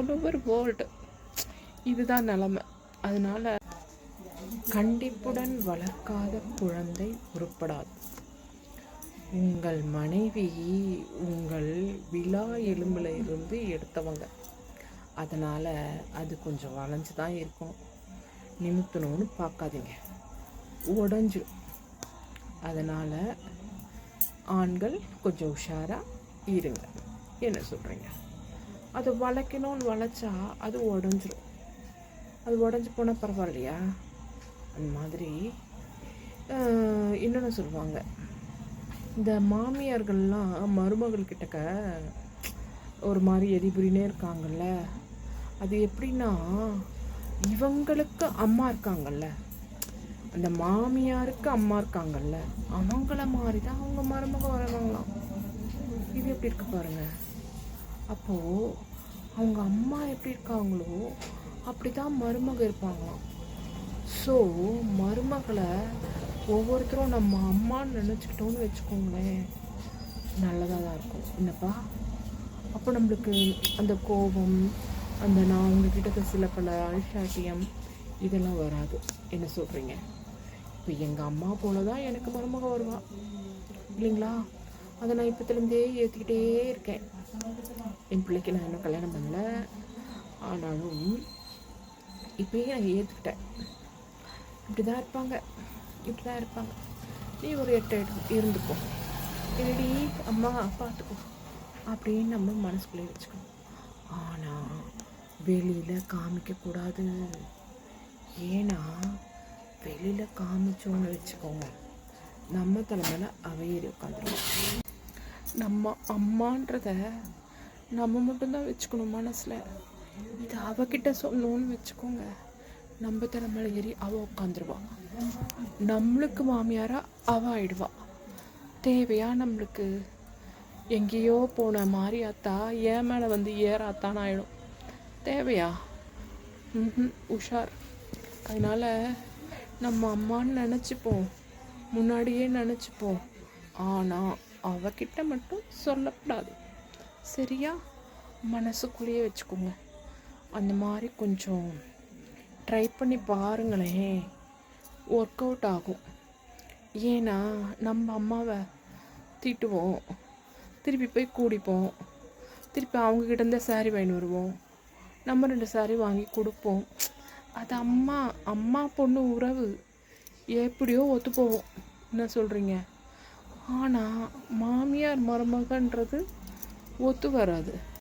All over world இதுதான் நிலமை. அதனால் கண்டிப்புடன் வளர்க்காத குழந்தை உருப்படாது. உங்கள் மனைவி உங்கள் விலா எலும்பில் இருந்து எடுத்தவங்க. அதனால் அது கொஞ்சம் வளைஞ்சு தான் இருக்கும். நிமித்தணும்னு பார்க்காதீங்க, உடஞ்சிடும். அதனால் ஆண்கள் கொஞ்சம் உஷாராக இருங்க. என்ன சொல்கிறீங்க? அது வளைக்கணும்னு வளைச்சா அது உடஞ்சிரும். அது உடஞ்சி போனால் பரவாயில்லையா? அந்த மாதிரி இன்னொன்று சொல்லுவாங்க, இந்த மாமியார்கள்லாம் மருமகள்கிட்டக்க ஒரு மாதிரி எரிபுரினே இருக்காங்கல்ல. அது எப்படின்னா, இவங்களுக்கு அம்மா இருக்காங்கல்ல, அந்த மாமியாருக்கு அம்மா இருக்காங்கல்ல, அவங்கள மாதிரி தான் அவங்க மருமக வருவாங்களாம். இது எப்படி இருக்கு பாருங்க. அப்போது அவங்க அம்மா எப்படி இருக்காங்களோ அப்படி தான் மருமக இருப்பாங்களாம். ஸோ மருமகளை ஒவ்வொருத்தரும் நம்ம அம்மான்னு நினச்சிக்கிட்டோன்னு வச்சுக்கோங்களேன், நல்லதாக தான் இருக்கும். என்னப்பா, அப்போ நம்மளுக்கு அந்த கோபம், அந்த நான் அவங்கக்கிட்ட சில பல அல்சாட்டியம் இதெல்லாம் வராது. என்ன சொல்கிறீங்க? இப்போ எங்கள் அம்மா போல தான் எனக்கு மருமக வருவா இல்லைங்களா? அதை நான் இப்போத்துலேருந்தே ஏற்றிக்கிட்டே இருக்கேன். என் பிள்ளைக்கு நான் இன்னும் கல்யாணம் பண்ணல, ஆனாலும் இப்போயே நான் ஏற்றுக்கிட்டேன். இப்படி தான் இருப்பாங்க, இப்படி தான் இருப்பாங்க. நீ ஒரு 8 இருந்துக்கோ, இல்லடி அம்மா பார்த்துக்கோ அப்படின்னு நம்ம மனசுக்குள்ளே வச்சுக்கணும். ஆனால் வெளியில் காமிக்கக்கூடாது. ஏன்னா வெளியில் காமிச்சோன்னு வச்சுக்கோங்க, நம்ம தலைமையில் அவையேறி உட்காந்துருவோம். நம்ம அம்மான்றத நம்ம மட்டும்தான் வச்சுக்கணும் மனசில். இது அவகிட்ட சொன்னோன்னு வச்சுக்கோங்க, நம்ம தலைமையில் ஏறி அவள் உட்காந்துருவா. நம்மளுக்கு மாமியாராக அவள் ஆயிடுவா. தேவையா நம்மளுக்கு? எங்கேயோ போன மாதிரி அத்தா ஏன் மேலே வந்து ஏறாத்தான்னு ஆகிடும். தேவையா? உஷார். அதனால் நம்ம அம்மான்னு நினச்சிப்போம், முன்னாடியே நினச்சிப்போம். ஆனால் அவகிட்ட மட்டும் சொல்லக்கூடாது, சரியா? மனசுக்குள்ளேயே வச்சுக்கோங்க. அந்த மாதிரி கொஞ்சம் ட்ரை பண்ணி பாருங்களேன், ஒர்க் அவுட் ஆகும். ஏன்னா நம்ம அம்மாவை திட்டுவோம், திருப்பி போய் கூடிப்போம், திருப்பி அவங்கக்கிட்டேருந்து சாரி வாங்கி வருவோம், நம்ம 2 சாரி வாங்கி கொடுப்போம். அது அம்மா பொண்ணு உறவு எப்படியோ ஒத்து போவோம். என்ன சொல்கிறீங்க? ஆனால் மாமியார் மருமகன்றது ஒத்து வராது.